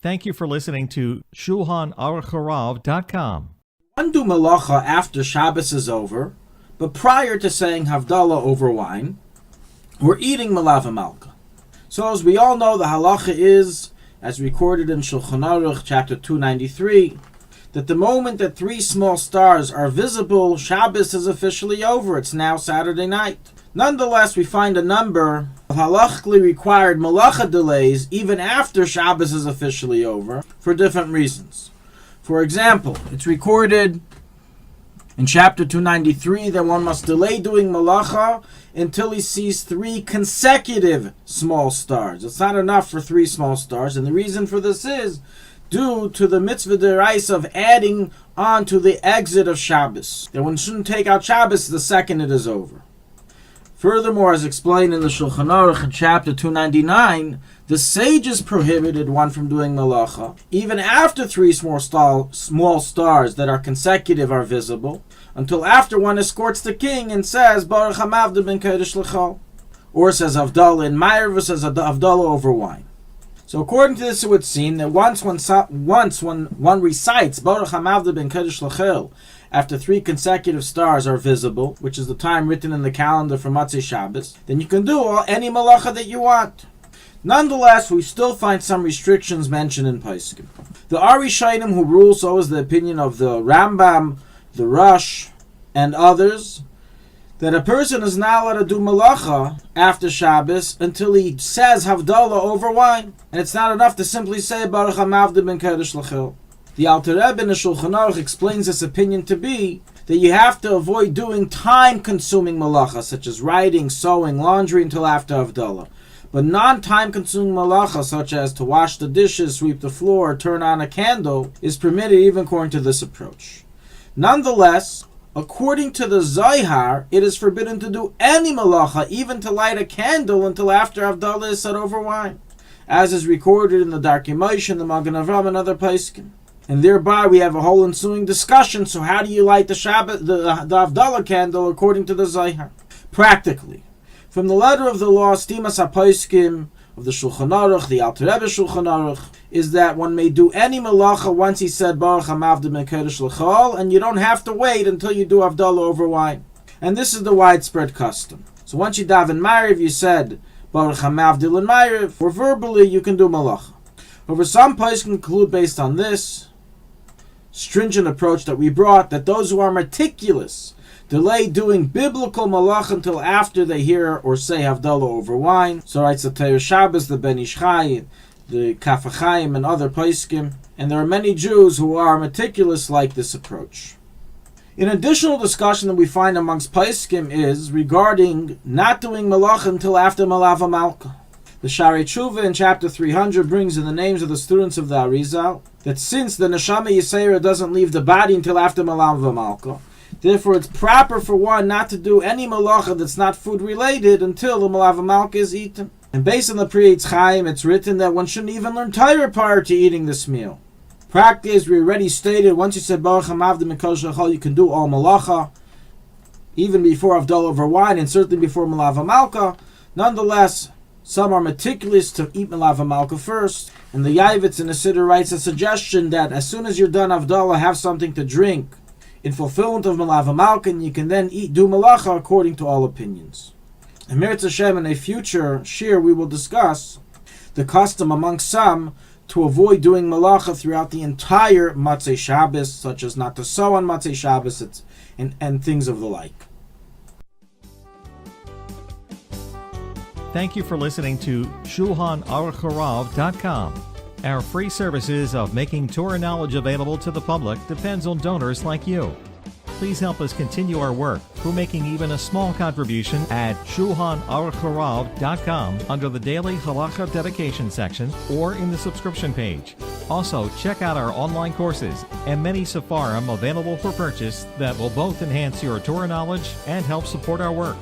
Thank you for listening to ShulchanAruch.com. One do Melacha after Shabbos is over, but prior to saying Havdala over wine, we're eating Melaveh Malka. So as we all know, the halacha is, as recorded in Shulchan Aruch, chapter 293, that the moment that 3 small stars are visible, Shabbos is officially over. It's now Saturday night. Nonetheless, we find a number of halachically required Melacha delays even after Shabbos is officially over for different reasons. For example, it's recorded in chapter 293 that one must delay doing Melacha until he sees 3 consecutive small stars. It's not enough for 3 small stars, and the reason for this is due to the mitzvah deraisa of adding on to the exit of Shabbos. That one shouldn't take out Shabbos the second it is over. Furthermore, as explained in the Shulchan Aruch in chapter 299, the sages prohibited one from doing Melacha even after 3 small stars that are consecutive are visible, until after one escorts the king and says Baruch Hamavda ben Kodesh L'chol, or says Havdala in Meir, or says Havdala over wine. So according to this, it would seem that once one recites Baruch Hamavda ben Kodesh L'chol after 3 consecutive stars are visible, which is the time written in the calendar for Motzei Shabbos, then you can do any Melacha that you want. Nonetheless, we still find some restrictions mentioned in Poskim. The Arishonim who rule, so is the opinion of the Rambam, the Rosh, and others, that a person is not allowed to do Melacha after Shabbos until he says Havdala over wine. And it's not enough to simply say Baruch Hamavda ben Kodesh L'chol. The Alter Rebbe in the Shulchan Aruch explains this opinion to be that you have to avoid doing time-consuming Melacha, such as writing, sewing, laundry, until after Havdala. But non-time-consuming Melacha, such as to wash the dishes, sweep the floor, turn on a candle, is permitted even according to this approach. Nonetheless, according to the Zohar, it is forbidden to do any Melacha, even to light a candle, until after Havdala is said over wine, as is recorded in the Darkei Moshe, the Magen Avram, and other Poskim. And thereby we have a whole ensuing discussion. So how do you light the Havdala candle according to the Zohar? Practically, from the letter of the law, Stimas HaPoskim of the Shulchan Aruch, the Alter Rebbe Shulchan Aruch, is that one may do any Melacha once he said Baruch Hamavda ben Kodesh L'chol, and you don't have to wait until you do Havdala over wine. And this is the widespread custom. So once you daven Ma'ariv, you said Baruch Hamavda ben Ma'ariv, or verbally you can do Melacha. However, some poskim conclude based on this stringent approach that we brought, that those who are meticulous delay doing biblical Melacha until after they hear or say Havdala over wine. So writes the Torah Shabbos, the Ben Ish Chai, the Kaf HaChaim, and other poskim. And there are many Jews who are meticulous like this approach. An additional discussion that we find amongst poskim is regarding not doing Melacha until after Melaveh Malka. The Sharei Tshuva in chapter 300 brings in the names of the students of the Arizal that since the Neshama Yisera doesn't leave the body until after Melaveh Malka, therefore it's proper for one not to do any Melacha that's not food related until the Melaveh Malka is eaten. And based on the Pri Eitz Chaim, it's written that one shouldn't even learn Torah prior to eating this meal. Practically, as we already stated, once you said Baruch Hamavda ben Kodesh L'chol, you can do all Melacha, even before Havdala over wine, and certainly before Melaveh Malka. Nonetheless, some are meticulous to eat Melaveh Malka first, and the Yavitz in the Siddur writes a suggestion that as soon as you're done Havdala, have something to drink in fulfillment of Melaveh Malka, and you can then do Melacha according to all opinions. In Meretz Hashem, in a future shir, we will discuss the custom among some to avoid doing Melacha throughout the entire Motzei Shabbos, such as not to sew on Motzei Shabbos and things of the like. Thank you for listening to ShulchanAruch.com. Our free services of making Torah knowledge available to the public depends on donors like you. Please help us continue our work through making even a small contribution at ShulchanAruch.com under the Daily Halacha Dedication section or in the subscription page. Also, check out our online courses and many Sefarim available for purchase that will both enhance your Torah knowledge and help support our work.